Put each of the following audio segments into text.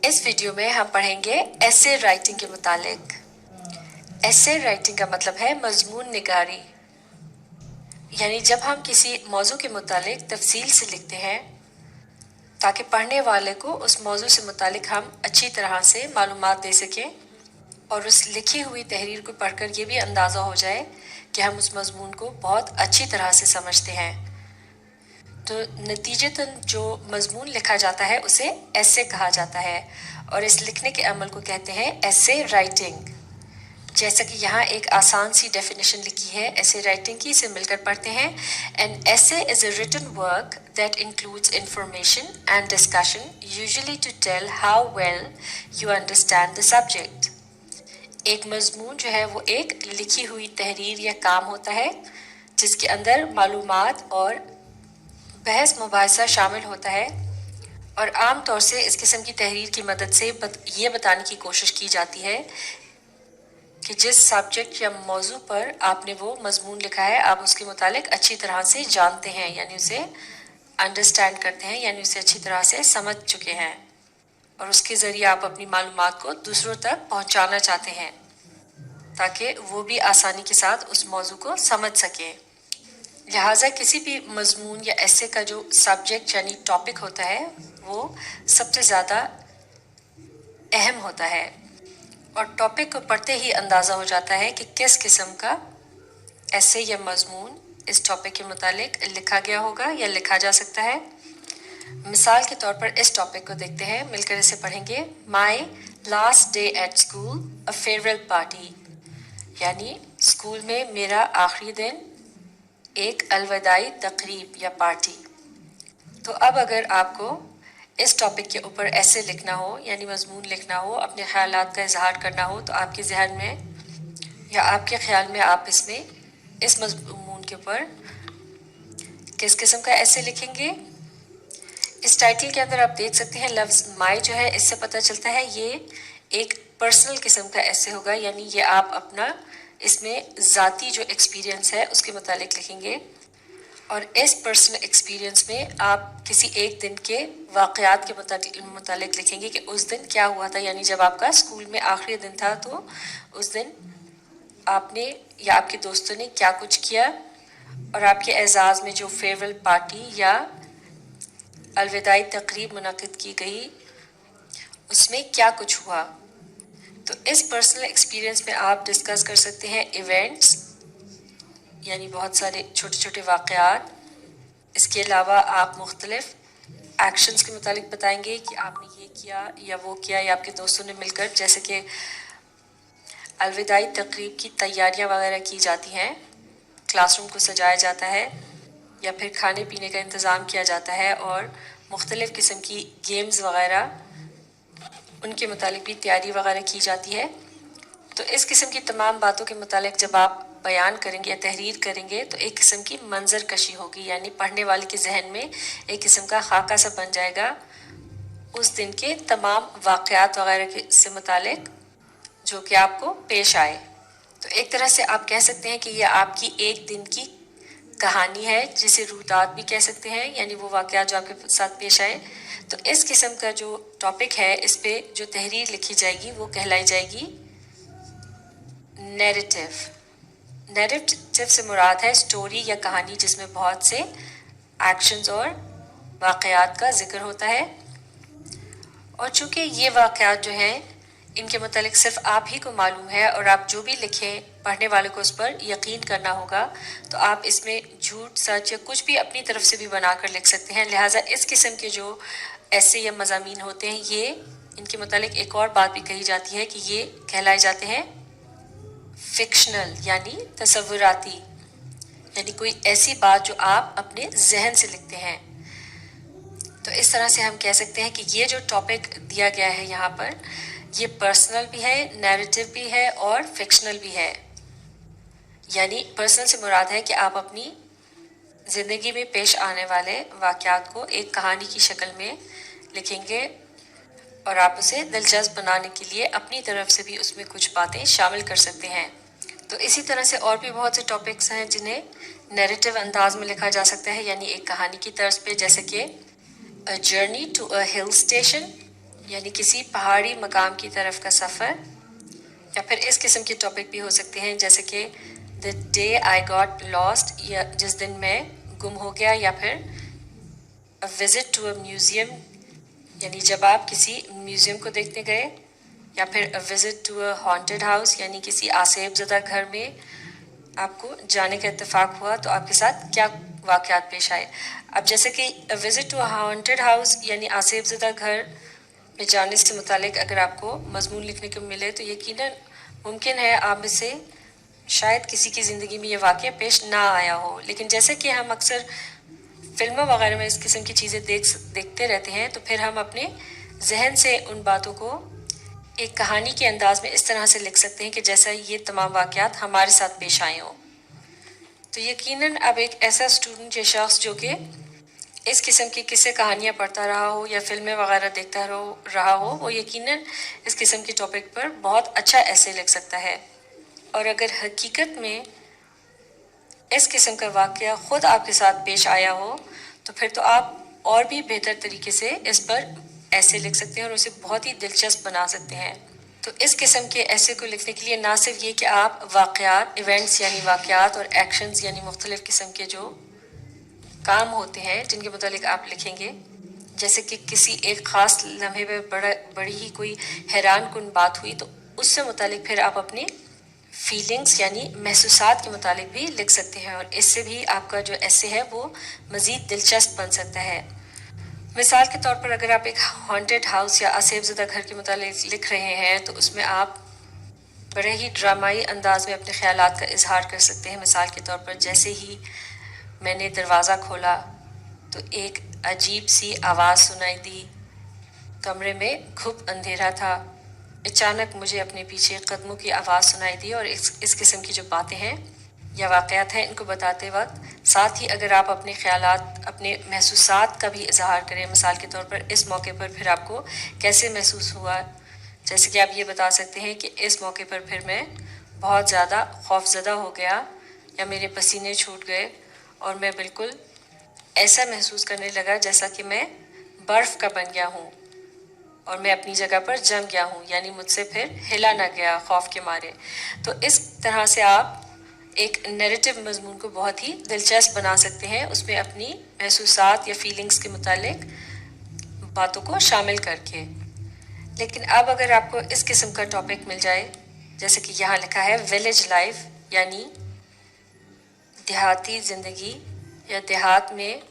इस वीडियो में हम पढ़ेंगे एसे राइटिंग के मुतालिक। एसे राइटिंग का मतलब है मजमून निगारी, यानी जब हम किसी मौजू के मुतालिक तफसील से लिखते हैं ताकि पढ़ने वाले को उस मौजू से मुतालिक हम अच्छी तरह से मालूमात दे सकें और उस लिखी हुई तहरीर को पढ़कर ये भी अंदाज़ा हो जाए कि हम उस मजमून को बहुत अच्छी तरह से समझते हैं। तो नतीजतन जो मजमून लिखा जाता है उसे एसे कहा जाता है और इस लिखने के अमल को कहते हैं एसे राइटिंग। जैसा कि यहाँ एक आसान सी डेफिनेशन लिखी है एसे राइटिंग की, इसे मिलकर पढ़ते हैं। An essay is a written work that includes information and discussion usually to tell how well you understand the subject. एक मजमून जो है वो एक लिखी हुई तहरीर या काम होता है जिसके अंदर मालूमात और बहस मुबाहिसा शामिल होता है और आम तौर से इस किस्म की तहरीर की मदद से ये बताने की कोशिश की जाती है कि जिस सब्जेक्ट या मौजू पर आपने वो मजमून लिखा है आप उसके मुतालिक अच्छी तरह से जानते हैं, यानी उसे अंडरस्टैंड करते हैं, यानी उसे अच्छी तरह से समझ चुके हैं और उसके ज़रिए आप अपनी मालूमात को दूसरों तक पहुंचाना चाहते हैं ताकि वो भी आसानी के साथ उस मौजू को समझ सकें। लिहाजा किसी भी मजमून या ऐसे का जो सब्जेक्ट यानी टॉपिक होता है वो सबसे ज़्यादा अहम होता है और टॉपिक को पढ़ते ही अंदाज़ा हो जाता है कि किस किस्म का ऐसे या मजमून इस टॉपिक के मुतालिक लिखा गया होगा या लिखा जा सकता है। मिसाल के तौर पर इस टॉपिक को देखते हैं, मिलकर इसे पढ़ेंगे। My last day at school a farewell party, यानी स्कूल में मेरा आखिरी दिन एक अलविदाई तकरीब या पार्टी। तो अब अगर आपको इस टॉपिक के ऊपर ऐसे लिखना हो यानी मजमून लिखना हो, अपने ख्यालात का इजहार करना हो, तो आपके जहन में या आपके ख्याल में आप इसमें इस मजमून के ऊपर किस किस्म का ऐसे लिखेंगे। इस टाइटल के अंदर आप देख सकते हैं लफ्ज़ माई जो है, इससे पता चलता है ये एक पर्सनल किस्म का ऐसे होगा, यानी ये आप अपना इसमें ज़ाती जो एक्सपीरियंस है उसके मुतालिक लिखेंगे और इस पर्सनल एक्सपीरियंस में आप किसी एक दिन के वाक़यात के मुतालिक लिखेंगे कि उस दिन क्या हुआ था, यानी जब आपका स्कूल में आखिरी दिन था तो उस दिन आपने या आपके दोस्तों ने क्या कुछ किया और आपके एजाज़ में जो फेयरवेल पार्टी या अलविदाई तकरीब मुनक़िद की गई उसमें क्या कुछ हुआ। तो इस पर्सनल एक्सपीरियंस में आप डिस्कस कर सकते हैं इवेंट्स, यानी बहुत सारे छोटे छोटे वाक़यात। इसके अलावा आप मुख्तलिफ एक्शंस के मुतालिक बताएंगे कि आपने ये किया या वो किया या आपके दोस्तों ने मिलकर, जैसे कि अलविदाई तकरीब की तैयारियां वगैरह की जाती हैं, क्लासरूम को सजाया जाता है या फिर खाने पीने का इंतज़ाम किया जाता है और मुख्तलिफ़ किस्म की गेम्स वगैरह उनके मुतालिक भी तैयारी वगैरह की जाती है। तो इस किस्म की तमाम बातों के मुतालिक जब आप बयान करेंगे या तहरीर करेंगे तो एक किस्म की मंजर कशी होगी, यानी पढ़ने वाले के जहन में एक किस्म का खाका सा बन जाएगा उस दिन के तमाम वाक़यात वगैरह से मुतालिक जो कि आपको पेश आए। तो एक तरह से आप कह सकते हैं कि यह आपकी एक दिन की कहानी है, जिसे रूदात भी कह सकते हैं, यानी वो वाक़यात जो आपके साथ पेश आए। तो इस किस्म का जो टॉपिक है इस पे जो तहरीर लिखी जाएगी वो कहलाई जाएगी नैरेटिव। नैरेटिव से मुराद है स्टोरी या कहानी जिसमें बहुत से एक्शंस और वाक़यात का जिक्र होता है और चूँकि ये वाक़यात जो हैं इनके मुतालिक सिर्फ आप ही को मालूम है और आप जो भी लिखें पढ़ने वाले को उस पर यकीन करना होगा, तो आप इसमें झूठ सच या कुछ भी अपनी तरफ से भी बना कर लिख सकते हैं। लिहाजा इस किस्म के जो ऐसे या मज़ामीन होते हैं ये इनके मुतालिक एक और बात भी कही जाती है कि ये कहलाए जाते हैं फिक्शनल, यानी तसव्वुराती, यानी कोई ऐसी बात जो आप अपने जहन से लिखते हैं। तो इस तरह से हम कह सकते हैं कि ये जो टॉपिक दिया गया है यहाँ पर ये पर्सनल भी है, नैरेटिव भी है और फिक्शनल भी है। यानी पर्सनल से मुराद है कि आप अपनी ज़िंदगी में पेश आने वाले वाक़यात को एक कहानी की शक्ल में लिखेंगे और आप उसे दिलचस्प बनाने के लिए अपनी तरफ से भी उसमें कुछ बातें शामिल कर सकते हैं। तो इसी तरह से और भी बहुत से टॉपिक्स हैं जिन्हें नैरेटिव अंदाज में लिखा जा सकता है, यानी एक कहानी की तर्ज पे, जैसे कि a journey to a hill station, यानी किसी पहाड़ी मकाम की तरफ का सफ़र, या फिर इस किस्म के टॉपिक भी हो सकते हैं जैसे कि the day I got lost, या जिस दिन मैं गुम हो गया, या फिर a visit to a museum, यानी जब आप किसी म्यूज़ियम को देखने गए, या फिर a visit to a haunted house, यानी किसी आसेब ज़दा घर में आपको जाने का इत्तेफाक हुआ तो आपके साथ क्या वाक़यात पेश आए। अब जैसे कि a visit to a haunted house यानी आसेब ज़दा घर में जाने से मुतालिक अगर आपको मज़मून लिखने को मिले तो यकीनन मुमकिन है आप में से शायद किसी की ज़िंदगी में ये वाक़या पेश ना आया हो, लेकिन जैसे कि हम अक्सर फिल्मों वगैरह में इस किस्म की चीज़ें देखते रहते हैं तो फिर हम अपने जहन से उन बातों को एक कहानी के अंदाज में इस तरह से लिख सकते हैं कि जैसा ये तमाम वाक़यात हमारे साथ पेश आए हों। तो यकीनन अब एक ऐसा स्टूडेंट या शख्स जो कि इस किस्म की किस्से कहानियाँ पढ़ता रहा हो या फिल्में वगैरह देखता रहा हो, वो यकीनन इस किस्म के टॉपिक पर बहुत अच्छा ऐसे लिख सकता है। और अगर हकीकत में इस किस्म का वाक़या ख़ुद आपके साथ पेश आया हो तो फिर तो आप और भी बेहतर तरीके से इस पर ऐसे लिख सकते हैं और उसे बहुत ही दिलचस्प बना सकते हैं। तो इस किस्म के ऐसे को लिखने के लिए ना सिर्फ ये कि आप वाक़यात, इवेंट्स यानी वाक़यात और एक्शंस यानी मुख्तलिफ़ किस्म के जो काम होते हैं जिनके मुतालिक आप लिखेंगे, जैसे कि किसी एक ख़ास लम्हे में बड़ी ही कोई हैरान कुन बात हुई तो उससे मुतालिक फिर आप अपने फीलिंग्स यानी महसूसात के मुतालिक भी लिख सकते हैं और इससे भी आपका जो ऐसे है वो मज़ीद दिलचस्प बन सकता है। मिसाल के तौर पर अगर आप एक हॉन्टेड हाउस या आसेब ज़दा घर के मुतालिक लिख रहे हैं तो उसमें आप बड़े ही ड्रामाई अंदाज में अपने ख्यालात का इजहार कर सकते हैं। मिसाल के तौर पर जैसे ही मैंने दरवाज़ा खोला तो एक अजीब सी आवाज़ सुनाई दी, कमरे में खूब अंधेरा था, अचानक मुझे अपने पीछे कदमों की आवाज़ सुनाई दी। और इस किस्म की जो बातें हैं या वाक़यात हैं इनको बताते वक्त साथ ही अगर आप अपने ख्यालात, अपने महसूसात का भी इजहार करें, मिसाल के तौर पर इस मौके पर फिर आपको कैसे महसूस हुआ, जैसे कि आप ये बता सकते हैं कि इस मौके पर फिर मैं बहुत ज़्यादा खौफज़दा हो गया या मेरे पसीने छूट गए और मैं बिल्कुल ऐसा महसूस करने लगा जैसा कि मैं बर्फ़ का बन गया हूँ और मैं अपनी जगह पर जम गया हूँ, यानी मुझसे फिर हिला ना गया खौफ के मारे। तो इस तरह से आप एक नैरेटिव मजमून को बहुत ही दिलचस्प बना सकते हैं, उसमें अपनी महसूसात या फीलिंग्स के मुतालिक बातों को शामिल करके। लेकिन अब अगर आपको इस किस्म का टॉपिक मिल जाए जैसे कि यहाँ लिखा है विलेज लाइफ यानी देहाती ज़िंदगी या देहात में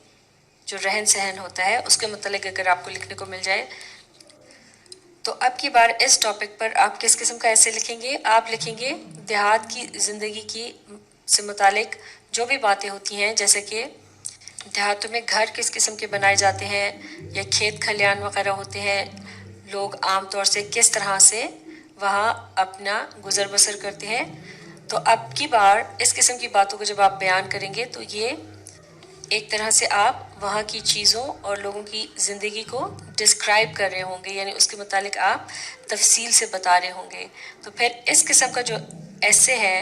जो रहन सहन होता है उसके मुतालिक अगर आपको लिखने को मिल जाए तो अब की बार इस टॉपिक पर आप किस किस्म का ऐसे लिखेंगे। आप लिखेंगे देहात की ज़िंदगी की से मुतालिक जो भी बातें होती हैं, जैसे कि देहातों में घर किस किस्म के बनाए जाते हैं या खेत खलियान वगैरह होते हैं, लोग आम तौर से किस तरह से वहाँ अपना गुजर बसर करते हैं। तो अब की बार इस किस्म की बातों को जब आप बयान करेंगे तो ये एक तरह से आप वहाँ की चीज़ों और लोगों की ज़िंदगी को डिस्क्राइब कर रहे होंगे, यानी उसके मुतालिक आप तफसील से बता रहे होंगे। तो फिर इस किस्म का जो ऐसे है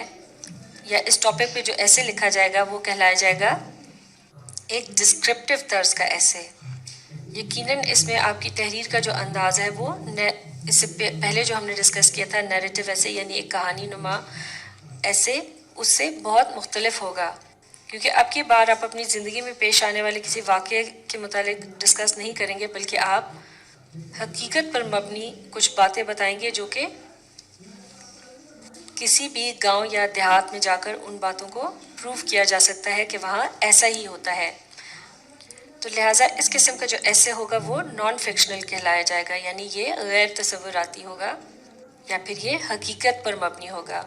या इस टॉपिक पे जो ऐसे लिखा जाएगा वो कहलाया जाएगा एक डिस्क्रिप्टिव तर्ज का ऐसे। यकीनन इसमें आपकी तहरीर का जो अंदाज़ है वो इससे पहले जो हमने डिस्कस किया था नैरेटिव ऐसे यानी एक कहानी नुमा ऐसे, उससे बहुत मुख्तलिफ होगा, क्योंकि अब की बार आप अपनी ज़िंदगी में पेश आने वाले किसी वाक़ये के मुतालिक डिस्कस नहीं करेंगे, बल्कि आप हकीकत पर मबनी कुछ बातें बताएंगे जो कि किसी भी गांव या देहात में जाकर उन बातों को प्रूव किया जा सकता है कि वहाँ ऐसा ही होता है। तो लिहाजा इस किस्म का जो ऐसे होगा वो नॉन फिक्शनल कहलाया जाएगा, यानी ये गैर तसव्वुराती होगा या फिर ये हकीकत पर मबनी होगा।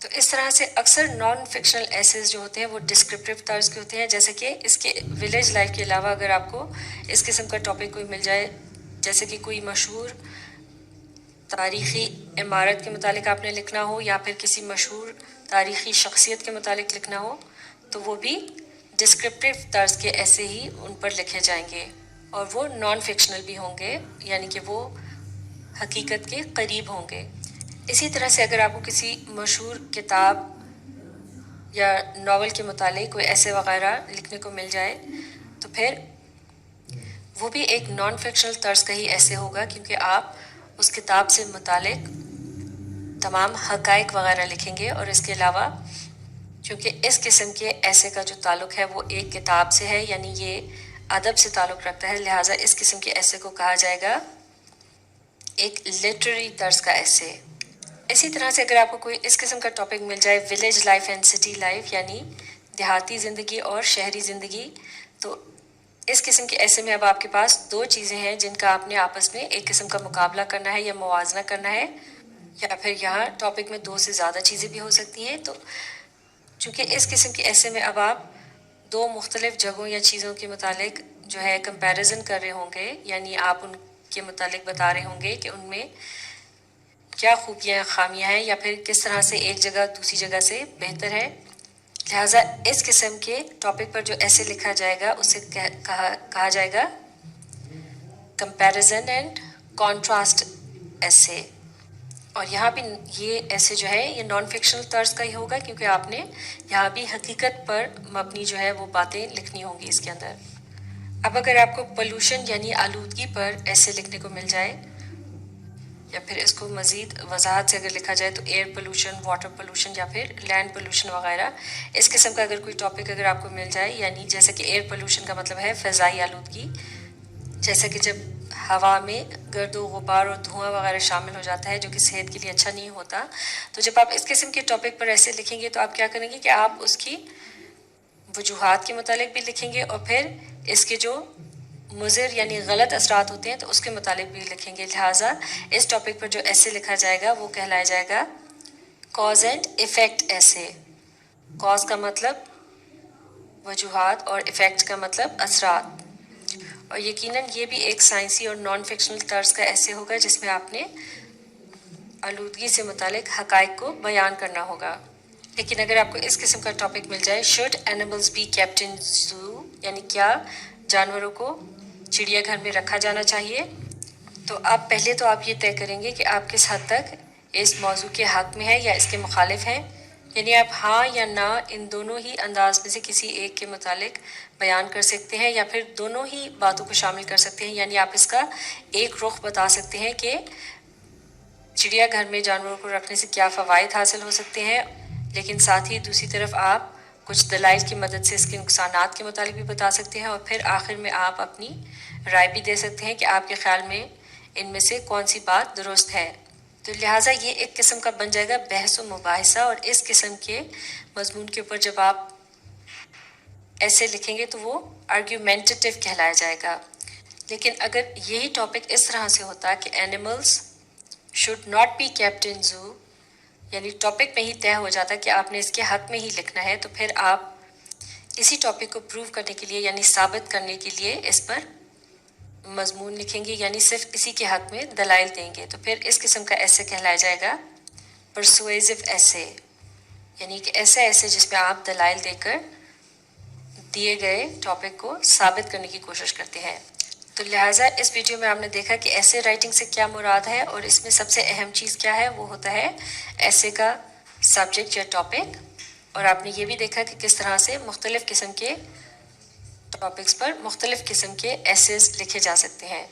तो इस तरह से अक्सर नॉन फिक्शनल एसेज जो होते हैं वो डिस्क्रिप्टिव तर्ज के होते हैं। जैसे कि इसके विलेज लाइफ के अलावा अगर आपको इस किस्म का टॉपिक कोई मिल जाए, जैसे कि कोई मशहूर तारीख़ी इमारत के मुतालिक आपने लिखना हो या फिर किसी मशहूर तारीख़ी शख्सियत के मुतालिक लिखना हो, तो वो भी डिस्क्रिप्टिव तर्ज के ऐसे ही उन पर लिखे जाएंगे और वो नॉन फिक्शनल भी होंगे, यानी कि वो हकीकत के करीब होंगे। इसी तरह से अगर आपको किसी मशहूर किताब या नावल के मुतालिक कोई ऐसे वगैरह लिखने को मिल जाए तो फिर वो भी एक नॉन फिक्शनल तर्ज का ही ऐसे होगा, क्योंकि आप उस किताब से मुतालिक तमाम हक़ाइक़ वगैरह लिखेंगे। और इसके अलावा क्योंकि इस किस्म के ऐसे का जो ताल्लुक़ है वो एक किताब से है, यानी ये अदब से ताल्लुक़ रखता है, लिहाजा इस किस्म के ऐसे को कहा जाएगा एक लिटरेरी तर्ज का ऐसे। इसी तरह से अगर आपको कोई इस किस्म का टॉपिक मिल जाए, village life and city life, यानी देहाती ज़िंदगी और शहरी ज़िंदगी, तो इस किस्म के ऐसे में अब आपके पास दो चीज़ें हैं जिनका आपने आपस में एक किस्म का मुकाबला करना है या मुवाजना करना है, या फिर यहाँ टॉपिक में दो से ज़्यादा चीज़ें भी हो सकती हैं। तो चूँकि इस किस्म के ऐसे में अब आप दो मुख्तलिफ जगहों या चीज़ों के मुतालिक जो है कंपैरिजन कर रहे होंगे, यानी आप उनके मुतालिक बता रहे होंगे कि उनमें क्या खूबियाँ खामियाँ हैं, या फिर किस तरह से एक जगह दूसरी जगह से बेहतर है। लिहाजा इस किस्म के टॉपिक पर जो ऐसे लिखा जाएगा उसे कहा जाएगा कंपैरिजन एंड कॉन्ट्रास्ट ऐसे। और यहाँ भी ये ऐसे जो है ये नॉन फिक्शनल तर्ज का ही होगा, क्योंकि आपने यहाँ भी हकीकत पर मबनी जो है वो बातें लिखनी होंगी इसके अंदर। अब अगर आपको पोल्यूशन यानी आलूदगी पर ऐसे लिखने को मिल जाए, या फिर इसको मज़ीद वजाहत से अगर लिखा जाए तो एयर पोल्यूशन, वाटर पोल्यूशन या फिर लैंड पोल्यूशन वगैरह, इस किस्म का अगर कोई टॉपिक अगर आपको मिल जाए, यानी जैसे कि एयर पोल्यूशन का मतलब है फ़ज़ाई आलूदगी, जैसे कि जब हवा में गर्द व गुबार और धुआं वगैरह शामिल हो जाता है जो कि सेहत के लिए अच्छा नहीं होता। तो जब आप इस किस्म के टॉपिक पर ऐसे लिखेंगे तो आप क्या करेंगे कि आप उसकी वजूहात के मुतालिक भी लिखेंगे, और फिर इसके जो मुज़िर यानी गलत असरात होते हैं तो उसके मुतालिक भी लिखेंगे। लिहाजा इस टॉपिक पर जो ऐसे लिखा जाएगा वो कहलाया जाएगा कॉज एंड इफ़ेक्ट ऐसे। कॉज का मतलब वजूहात और इफ़ेक्ट का मतलब असरात। और यकीनन ये भी एक साइंसी और नॉन फिक्शनल तर्ज का ऐसे होगा जिसमें आपने आलूदगी से मुतालिक हक़ाइक़ को बयान करना होगा। लेकिन अगर आपको इस किस्म का टॉपिक मिल जाए, should animals be kept in zoo, यानी क्या जानवरों को चिड़ियाघर में रखा जाना चाहिए, तो आप पहले तो आप ये तय करेंगे कि आप किस हद तक इस मौजू के हक़ में है या इसके मुखालिफ हैं, यानी आप हाँ या ना इन दोनों ही अंदाज में से किसी एक के मुतालिक बयान कर सकते हैं, या फिर दोनों ही बातों को शामिल कर सकते हैं। यानी आप इसका एक रुख बता सकते हैं कि चिड़ियाघर में जानवरों को रखने से क्या फ़वाइद हासिल हो सकते हैं, लेकिन साथ ही दूसरी तरफ आप कुछ दलाइल की मदद से इसके नुकसानात के मुतालिक भी बता सकते हैं, और फिर आखिर में आप अपनी राय भी दे सकते हैं कि आपके ख्याल में इनमें से कौन सी बात दुरुस्त है। तो लिहाजा ये एक किस्म का बन जाएगा बहस व मुबाहिसा, और इस किस्म के मजमून के ऊपर जब आप ऐसे लिखेंगे तो वो आर्ग्यूमेंटेटिव कहलाया जाएगा। लेकिन अगर यही टॉपिक इस तरह से होता कि animals should not be kept in zoo, यानी टॉपिक में ही तय हो जाता कि आपने इसके हक़ में ही लिखना है, तो फिर आप इसी टॉपिक को प्रूव करने के लिए यानी साबित करने के लिए इस पर मजमून लिखेंगे, यानी सिर्फ इसी के हक़ में दलाइल देंगे। तो फिर इस किस्म का ऐसे कहलाया जाएगा परसुएसिव ऐसे, यानी कि ऐसा ऐसे जिसमें आप दलाइल देकर दिए गए टॉपिक को साबित करने की कोशिश करते हैं। तो लिहाजा इस वीडियो में आपने देखा कि ऐसे राइटिंग से क्या मुराद है, और इसमें सबसे अहम चीज़ क्या है, वो होता है ऐसे का सब्जेक्ट या टॉपिक। और आपने ये भी देखा कि किस तरह से मुख्तलिफ़ किस्म के टॉपिक्स पर मुख्तलिफ़ किस्म के एसेस लिखे जा सकते हैं।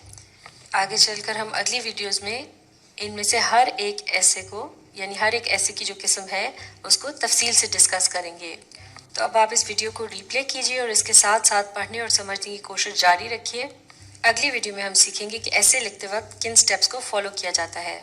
आगे चलकर हम अगली वीडियोज़ में इनमें से हर एक ऐसे को, यानी हर एक ऐसे की जो किस्म है उसको तफसील से डिस्कस करेंगे। तो अब आप इस वीडियो को रीप्ले कीजिए और इसके साथ साथ पढ़ने और समझने की कोशिश जारी रखिए। अगली वीडियो में हम सीखेंगे कि ऐसे लिखते वक्त किन स्टेप्स को फॉलो किया जाता है।